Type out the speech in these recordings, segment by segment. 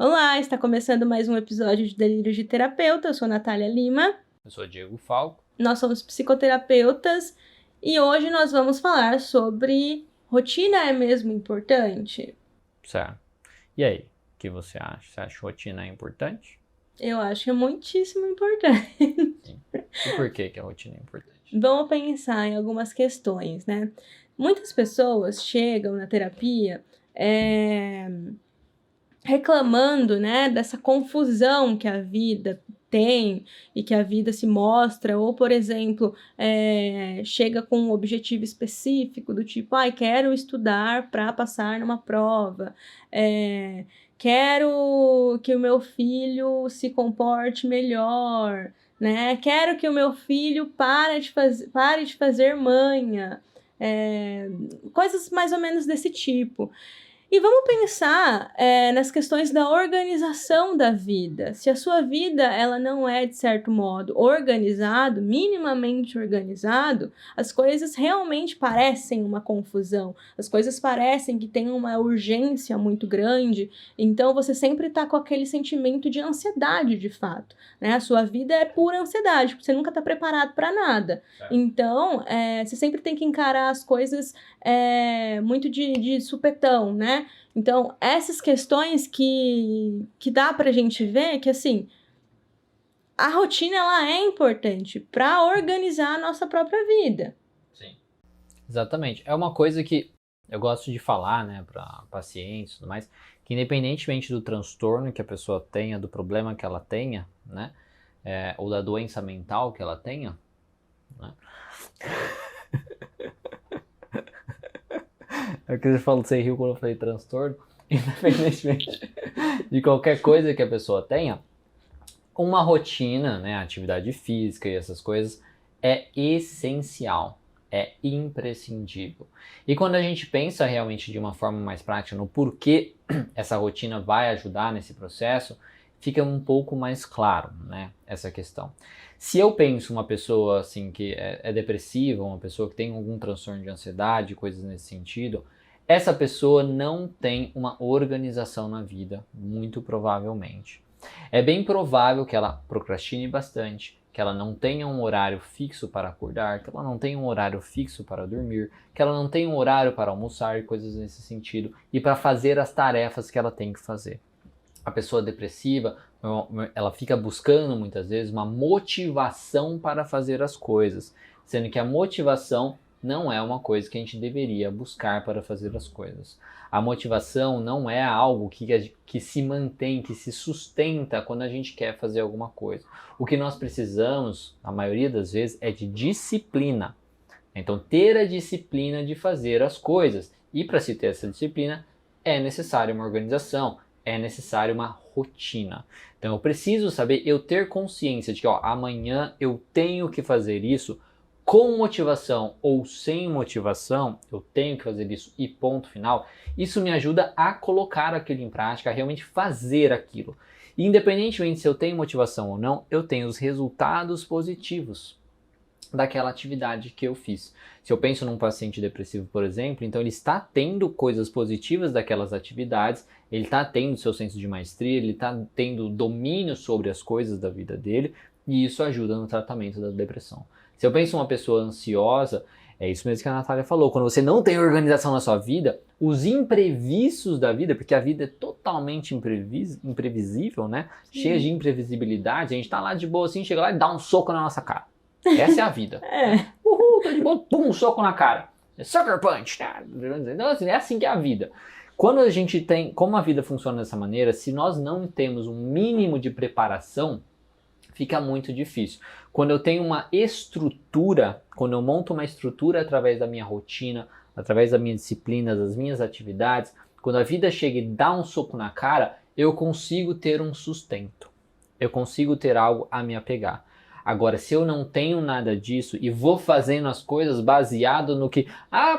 Olá, está começando mais um episódio de Delírios de Terapeuta. Eu sou Natália Lima. Eu sou Diego Falco. Nós somos psicoterapeutas e hoje nós vamos falar sobre rotina é mesmo importante? Certo. E aí, o que você acha? Você acha que rotina é importante? Eu acho que é muitíssimo importante. Sim. E por que a rotina é importante? Vamos pensar em algumas questões, né? Muitas pessoas chegam na terapia reclamando, né, dessa confusão que a vida tem e que a vida se mostra, ou, por exemplo, chega com um objetivo específico do tipo, quero estudar para passar numa prova, quero que o meu filho se comporte melhor, né? Quero que o meu filho pare de fazer manha, coisas mais ou menos desse tipo. E vamos pensar nas questões da organização da vida. Se a sua vida ela não é, de certo modo, organizado, minimamente organizado, as coisas realmente parecem uma confusão. As coisas parecem que tem uma urgência muito grande. Então, você sempre está com aquele sentimento de ansiedade, de fato, né? A sua vida é pura ansiedade, porque você nunca está preparado para nada. Então, você sempre tem que encarar as coisas muito de supetão, né? Então, essas questões que dá pra gente ver que, assim, a rotina, ela é importante para organizar a nossa própria vida. Sim. Exatamente. É uma coisa que eu gosto de falar, né, para pacientes e tudo mais, que independentemente do transtorno que a pessoa tenha, do problema que ela tenha, né, ou da doença mental que ela tenha, né, é que você falou, você riu quando eu falei transtorno, independentemente de qualquer coisa que a pessoa tenha, uma rotina, né, atividade física e essas coisas é essencial, é imprescindível. E quando a gente pensa realmente de uma forma mais prática no porquê essa rotina vai ajudar nesse processo, fica um pouco mais claro, né, essa questão. Se eu penso uma pessoa assim que é depressiva, uma pessoa que tem algum transtorno de ansiedade, coisas nesse sentido, essa pessoa não tem uma organização na vida, muito provavelmente. É bem provável que ela procrastine bastante, que ela não tenha um horário fixo para acordar, que ela não tenha um horário fixo para dormir, que ela não tenha um horário para almoçar e coisas nesse sentido, e para fazer as tarefas que ela tem que fazer. A pessoa depressiva, ela fica buscando muitas vezes uma motivação para fazer as coisas, sendo que a motivação não é uma coisa que a gente deveria buscar para fazer as coisas. A motivação não é algo que se mantém, que se sustenta quando a gente quer fazer alguma coisa. O que nós precisamos, a maioria das vezes, é de disciplina. Então, ter a disciplina de fazer as coisas. E para se ter essa disciplina, é necessária uma organização, é necessária uma rotina. Então, eu preciso saber, eu ter consciência de que amanhã eu tenho que fazer isso, com motivação ou sem motivação, eu tenho que fazer isso e ponto final. Isso me ajuda a colocar aquilo em prática, a realmente fazer aquilo. E independentemente se eu tenho motivação ou não, eu tenho os resultados positivos daquela atividade que eu fiz. Se eu penso num paciente depressivo, por exemplo, então ele está tendo coisas positivas daquelas atividades, ele está tendo seu senso de maestria, ele está tendo domínio sobre as coisas da vida dele, e isso ajuda no tratamento da depressão. Se eu penso uma pessoa ansiosa, é isso mesmo que a Natália falou, quando você não tem organização na sua vida, os imprevistos da vida, porque a vida é totalmente imprevisível, né? Cheia de imprevisibilidade, a gente tá lá de boa assim, chega lá e dá um soco na nossa cara. Essa é a vida. Uhul, tô de boa, pum, um soco na cara. Sucker punch. Então assim, é assim que é a vida. Quando a gente tem, como a vida funciona dessa maneira, se nós não temos um mínimo de preparação, fica muito difícil. Quando eu tenho uma estrutura, quando eu monto uma estrutura através da minha rotina, através da minha disciplina, das minhas atividades, quando a vida chega e dá um soco na cara, eu consigo ter um sustento. Eu consigo ter algo a me apegar. Agora, se eu não tenho nada disso e vou fazendo as coisas baseado no que...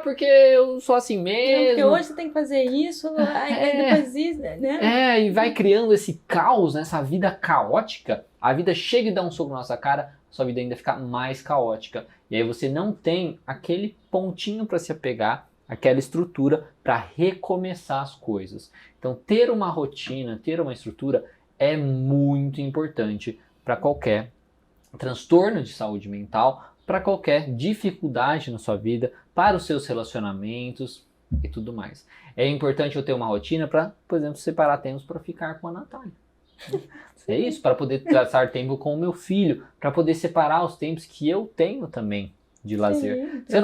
porque eu sou assim mesmo... Não, porque hoje você tem que fazer isso, depois isso, né? E vai criando esse caos, essa vida caótica. A vida chega e dá um soco na nossa cara, sua vida ainda fica mais caótica. E aí você não tem aquele pontinho para se apegar aquela estrutura para recomeçar as coisas. Então, ter uma rotina, ter uma estrutura é muito importante para qualquer transtorno de saúde mental, para qualquer dificuldade na sua vida, para os seus relacionamentos e tudo mais. É importante eu ter uma rotina para, por exemplo, separar tempos para ficar com a Natália. É isso, para poder passar tempo com o meu filho, para poder separar os tempos que eu tenho também de lazer. Sim, Se eu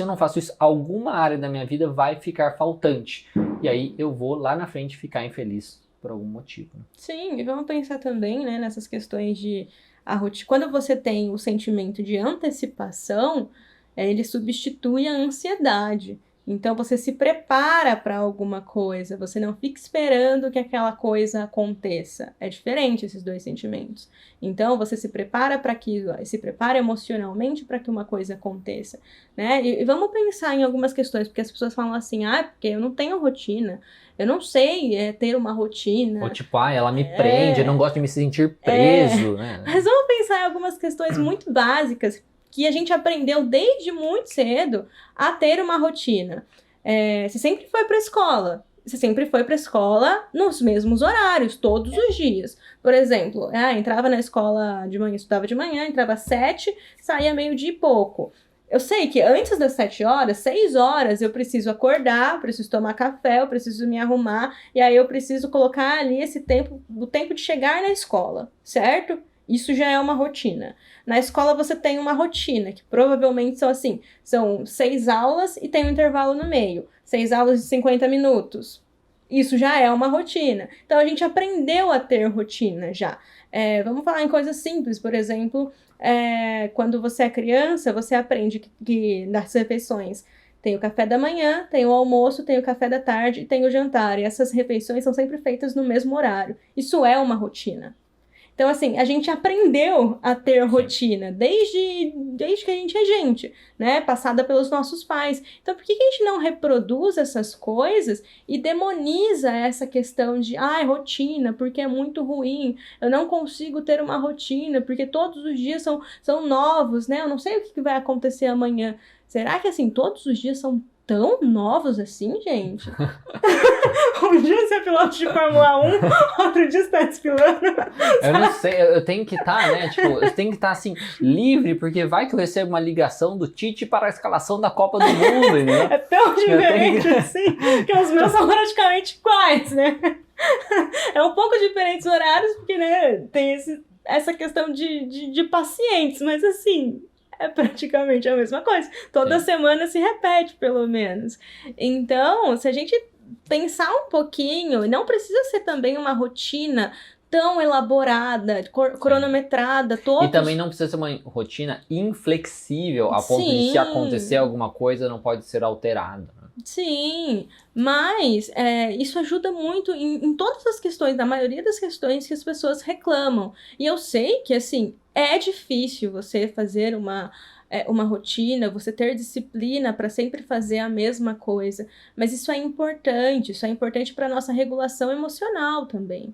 não faço isso, alguma área da minha vida vai ficar faltante. E aí eu vou lá na frente ficar infeliz por algum motivo. Né? Sim, e vamos pensar também, né, nessas questões de a rotina. Quando você tem o sentimento de antecipação, ele substitui a ansiedade. Então você se prepara para alguma coisa, você não fica esperando que aquela coisa aconteça. É diferente esses dois sentimentos. Então você se prepara para aquilo, se prepara emocionalmente para que uma coisa aconteça, né? E vamos pensar em algumas questões, porque as pessoas falam assim: porque eu não tenho rotina, eu não sei ter uma rotina. Ou tipo, ela me prende, eu não gosto de me sentir preso, né? Mas vamos pensar em algumas questões muito básicas que a gente aprendeu desde muito cedo a ter uma rotina. Você sempre foi para a escola. Você sempre foi para a escola nos mesmos horários, todos os dias. Por exemplo, entrava na escola de manhã, estudava de manhã, entrava às 7, saía meio-dia e pouco. Eu sei que antes das 7 horas, 6 horas, eu preciso acordar, preciso tomar café, eu preciso me arrumar, e aí eu preciso colocar ali esse tempo, o tempo de chegar na escola, certo? Isso já é uma rotina. Na escola você tem uma rotina, que provavelmente são 6 aulas e tem um intervalo no meio. 6 aulas de 50 minutos. Isso já é uma rotina. Então a gente aprendeu a ter rotina já. Vamos falar em coisas simples, por exemplo, quando você é criança, você aprende que nas refeições tem o café da manhã, tem o almoço, tem o café da tarde e tem o jantar. E essas refeições são sempre feitas no mesmo horário. Isso é uma rotina. Então, assim, a gente aprendeu a ter rotina desde que a gente é gente, né? Passada pelos nossos pais. Então, por que a gente não reproduz essas coisas e demoniza essa questão de, rotina, porque é muito ruim, eu não consigo ter uma rotina, porque todos os dias são novos, né? Eu não sei o que vai acontecer amanhã. Será que, assim, todos os dias são tão novos assim, gente? Um dia você é piloto de Fórmula 1, outro dia você tá desfilando. Eu não sei, eu tenho que estar, né? Tipo, eu tenho que estar assim, livre, porque vai que eu recebo uma ligação do Tite para a escalação da Copa do Mundo, né? É tão diferente assim, que os meus são praticamente iguais, né? É um pouco diferentes horários, porque, né, tem essa questão de pacientes, mas assim, é praticamente a mesma coisa. Toda semana se repete, pelo menos. Então, se a gente pensar um pouquinho, não precisa ser também uma rotina tão elaborada, cronometrada, E também não precisa ser uma rotina inflexível, a ponto de se acontecer alguma coisa não pode ser alterada. Sim, mas isso ajuda muito em todas as questões, na maioria das questões que as pessoas reclamam. E eu sei que, assim, é difícil você fazer uma rotina, você ter disciplina para sempre fazer a mesma coisa. Mas isso é importante para a nossa regulação emocional também.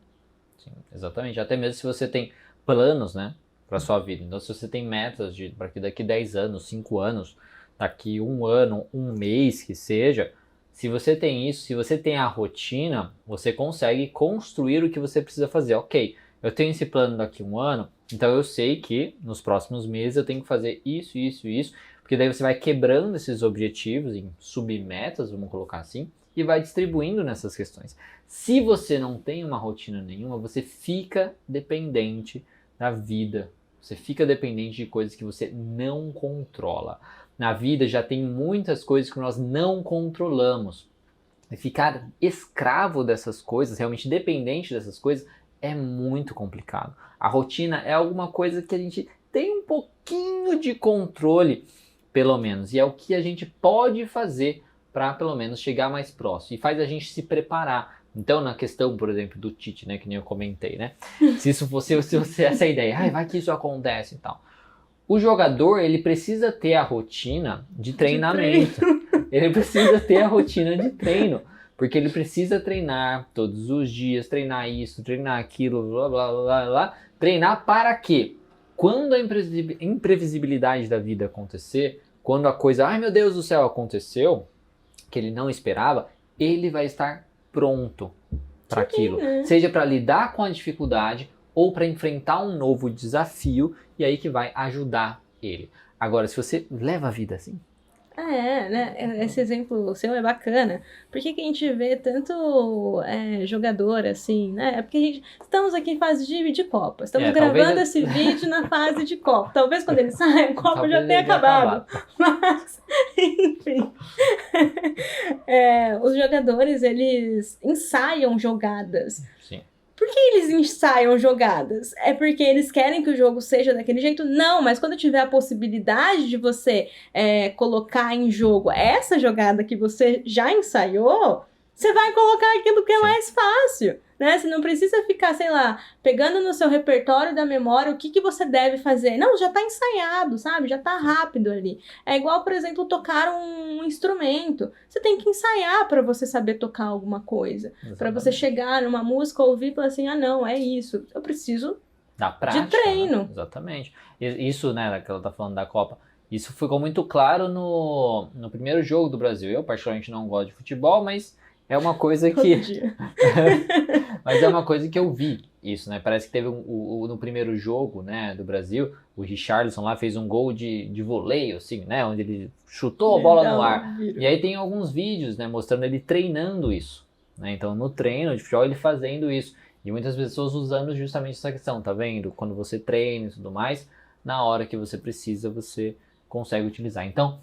Sim, exatamente. Até mesmo se você tem planos, né, para sua vida. Então, se você tem metas para que daqui 10 anos, 5 anos, daqui 1 ano, 1 mês que seja, se você tem isso, se você tem a rotina, você consegue construir o que você precisa fazer. Ok, eu tenho esse plano daqui 1 ano, então eu sei que nos próximos meses eu tenho que fazer isso, isso e isso, porque daí você vai quebrando esses objetivos em submetas, vamos colocar assim, e vai distribuindo nessas questões. Se você não tem uma rotina nenhuma, você fica dependente da vida, você fica dependente de coisas que você não controla. Na vida já tem muitas coisas que nós não controlamos. E ficar escravo dessas coisas, realmente dependente dessas coisas, é muito complicado. A rotina é alguma coisa que a gente tem um pouquinho de controle, pelo menos. E é o que a gente pode fazer para, pelo menos, chegar mais próximo. E faz a gente se preparar. Então, na questão, por exemplo, do Tite, né, que nem eu comentei, né? Se fosse essa ideia, vai que isso acontece e tal. O jogador, ele precisa ter a rotina de treinamento. Ele precisa ter a rotina de treino. Porque ele precisa treinar todos os dias, treinar isso, treinar aquilo, blá, blá, blá, blá. Treinar para quê? Quando a imprevisibilidade da vida acontecer, quando a coisa, ai meu Deus do céu, aconteceu, que ele não esperava, ele vai estar pronto para Sim, aquilo. né? Seja para lidar com a dificuldade ou para enfrentar um novo desafio, e aí que vai ajudar ele. Agora, se você leva a vida assim, Né? Esse exemplo seu é bacana. Por que que a gente vê tanto jogador assim, né? É porque estamos aqui em fase de Copa. Estamos talvez gravando esse vídeo na fase de Copa. Talvez quando ele saia, a Copa talvez já ele tenha tenha acabado. Mas, enfim. Os jogadores, eles ensaiam jogadas. sim. Por que eles ensaiam jogadas? É porque eles querem que o jogo seja daquele jeito? Não, mas quando tiver a possibilidade de você colocar em jogo essa jogada que você já ensaiou, você vai colocar aquilo que é Sim. mais fácil, né? Você não precisa ficar, sei lá, pegando no seu repertório da memória o que você deve fazer. Não, já tá ensaiado, sabe? Já tá rápido ali. É igual, por exemplo, tocar um instrumento. Você tem que ensaiar para você saber tocar alguma coisa. Para você chegar numa música, ouvir e falar assim, não, é isso. Eu preciso Da prática, de treino. né? Exatamente. Isso, né, que ela tá falando da Copa, isso ficou muito claro no primeiro jogo do Brasil. Eu, particularmente, não gosto de futebol, mas é uma coisa que... Mas é uma coisa que eu vi isso, né? Parece que teve no primeiro jogo, né, do Brasil, o Richarlison lá fez um gol de voleio, assim, né? Onde ele chutou a bola no ar. E aí tem alguns vídeos, né, mostrando ele treinando isso, né? Então, no treino de futebol, ele fazendo isso. E muitas pessoas usando justamente essa questão, tá vendo? Quando você treina e tudo mais, na hora que você precisa, você consegue utilizar. Então,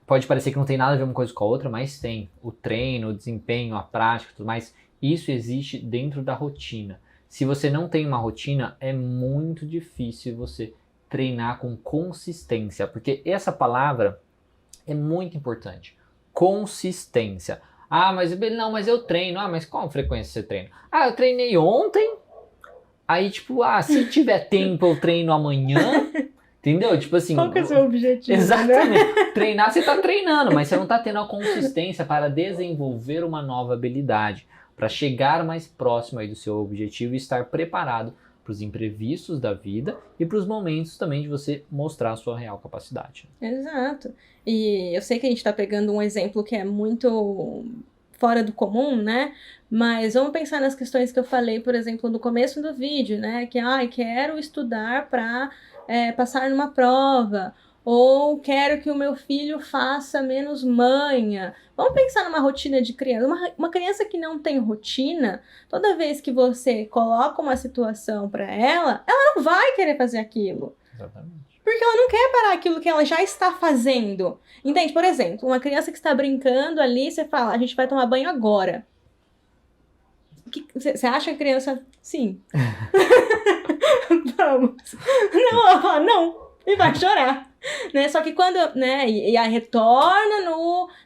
pode parecer que não tem nada a ver uma coisa com a outra, mas tem. O treino, o desempenho, a prática e tudo mais, isso existe dentro da rotina. Se você não tem uma rotina, é muito difícil você treinar com consistência, porque essa palavra é muito importante. Consistência. Mas eu treino. Mas qual frequência você treina? Eu treinei ontem. Aí, se tiver tempo, eu treino amanhã. Entendeu? Tipo assim... Qual que é o seu objetivo? Exatamente. Né? Treinar, você tá treinando, mas você não tá tendo a consistência para desenvolver uma nova habilidade, para chegar mais próximo aí do seu objetivo e estar preparado para os imprevistos da vida e para os momentos também de você mostrar a sua real capacidade. Exato. E eu sei que a gente está pegando um exemplo que é muito fora do comum, né? Mas vamos pensar nas questões que eu falei, por exemplo, no começo do vídeo, né? Que, quero estudar para passar numa prova, ou quero que o meu filho faça menos manha. Vamos pensar numa rotina de criança. Uma criança que não tem rotina, toda vez que você coloca uma situação para ela não vai querer fazer aquilo. Exatamente. Porque ela não quer parar aquilo que ela já está fazendo. Entende? Por exemplo, uma criança que está brincando ali, você fala, a gente vai tomar banho agora. Você acha que a criança... Sim. Vamos. Não, ela fala, não. E vai chorar. Né? Só que quando, né, e aí retorna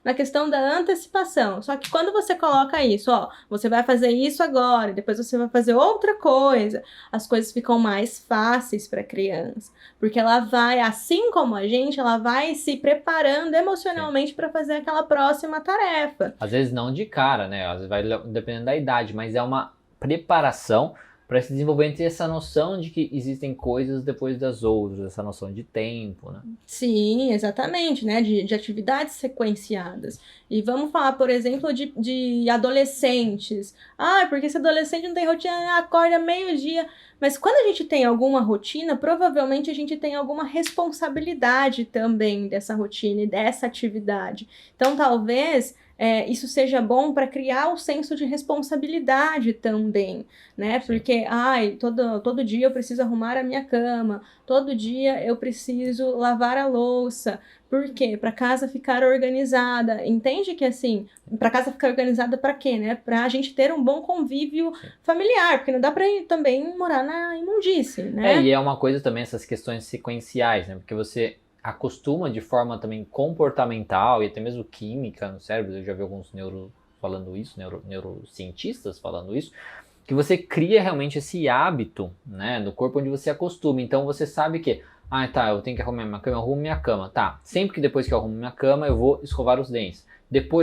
na questão da antecipação. Só que quando você coloca isso, você vai fazer isso agora, depois você vai fazer outra coisa, as coisas ficam mais fáceis para a criança, porque ela vai, assim como a gente, ela vai se preparando emocionalmente para fazer aquela próxima tarefa. Às vezes não de cara, né? Às vezes vai dependendo da idade, mas é uma preparação para se desenvolver entre essa noção de que existem coisas depois das outras, essa noção de tempo, né? Sim, exatamente, né? De atividades sequenciadas. E vamos falar, por exemplo, de adolescentes. Porque esse adolescente não tem rotina, acorda meio-dia. Mas quando a gente tem alguma rotina, provavelmente a gente tem alguma responsabilidade também dessa rotina e dessa atividade. Então, talvez... isso seja bom para criar o senso de responsabilidade também, né? Porque, todo dia eu preciso arrumar a minha cama, todo dia eu preciso lavar a louça. Por quê? Para casa ficar organizada. Entende que, assim, para casa ficar organizada para quê, né? Para a gente ter um bom convívio familiar, porque não dá para também morar na imundície, né? E é uma coisa também essas questões sequenciais, né? Porque você acostuma de forma também comportamental e até mesmo química no cérebro, eu já vi alguns neurocientistas falando isso, que você cria realmente esse hábito, né, no corpo onde você acostuma. Então você sabe que, eu tenho que arrumar minha cama, eu arrumo minha cama, sempre que depois que eu arrumo minha cama eu vou escovar os dentes.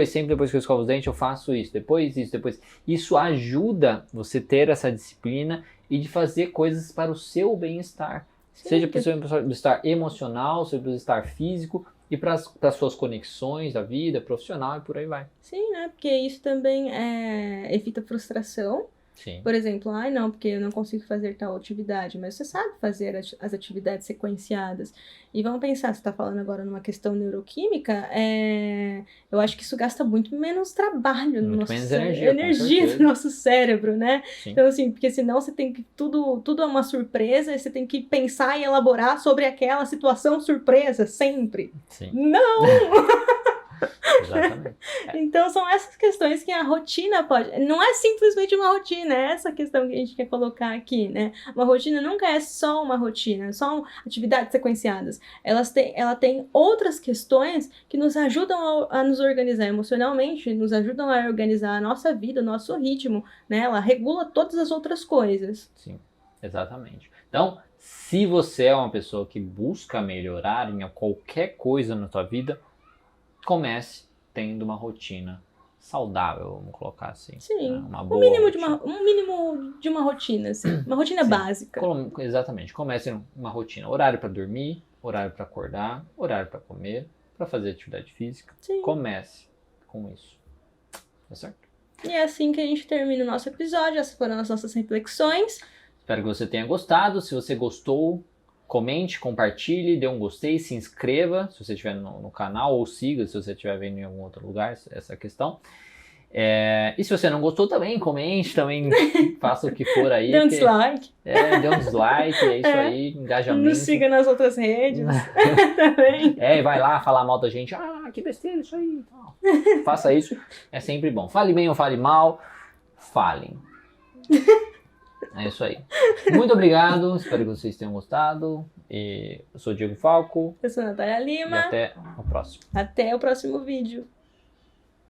Sempre depois que eu escovo os dentes eu faço isso, depois isso. Isso ajuda você ter essa disciplina e de fazer coisas para o seu bem-estar. Sim, seja para o seu bem-estar emocional, seja para o bem-estar físico e para as suas conexões da vida profissional e por aí vai. Sim, né? Porque isso também evita frustração. Sim. Por exemplo, ai não, porque eu não consigo fazer tal atividade, mas você sabe fazer as atividades sequenciadas. E vamos pensar, você está falando agora numa questão neuroquímica, eu acho que isso gasta muito menos trabalho no Muito nosso menos cérebro, energia, do nosso cérebro, né? Sim. Então, assim, porque senão você tem que, tudo é uma surpresa, e você tem que pensar e elaborar sobre aquela situação surpresa, sempre. Sim. Não! Exatamente. Então são essas questões que a rotina pode... Não é simplesmente uma rotina, é essa questão que a gente quer colocar aqui, né? Uma rotina nunca é só uma rotina, só atividades sequenciadas. Ela tem outras questões que nos ajudam a nos organizar emocionalmente, nos ajudam a organizar a nossa vida, o nosso ritmo, né? Ela regula todas as outras coisas. Sim, exatamente. Então, se você é uma pessoa que busca melhorar em qualquer coisa na sua vida, comece tendo uma rotina saudável, vamos colocar assim. Sim, Né? Uma um boa mínimo rotina. de uma rotina, assim. Uma rotina Sim. básica. Exatamente. Comece uma rotina. Horário para dormir, horário para acordar, horário para comer, para fazer atividade física. Sim. Comece com isso. Tá certo? E é assim que a gente termina o nosso episódio. Essas foram as nossas reflexões. Espero que você tenha gostado. Se você gostou, comente, compartilhe, dê um gostei, se inscreva se você estiver no canal, ou siga se você estiver vendo em algum outro lugar essa questão. E se você não gostou também, comente, também faça o que for aí. Dê um dislike. Dê um dislike, é isso aí, engajamento. Nos siga nas outras redes também. Vai lá falar mal da gente, que besteira isso aí. Faça isso, é sempre bom. Fale bem ou fale mal, falem. É isso aí. Muito obrigado, espero que vocês tenham gostado. Eu sou o Diego Falco. Eu sou a Natália Lima. E até o próximo. Até o próximo vídeo.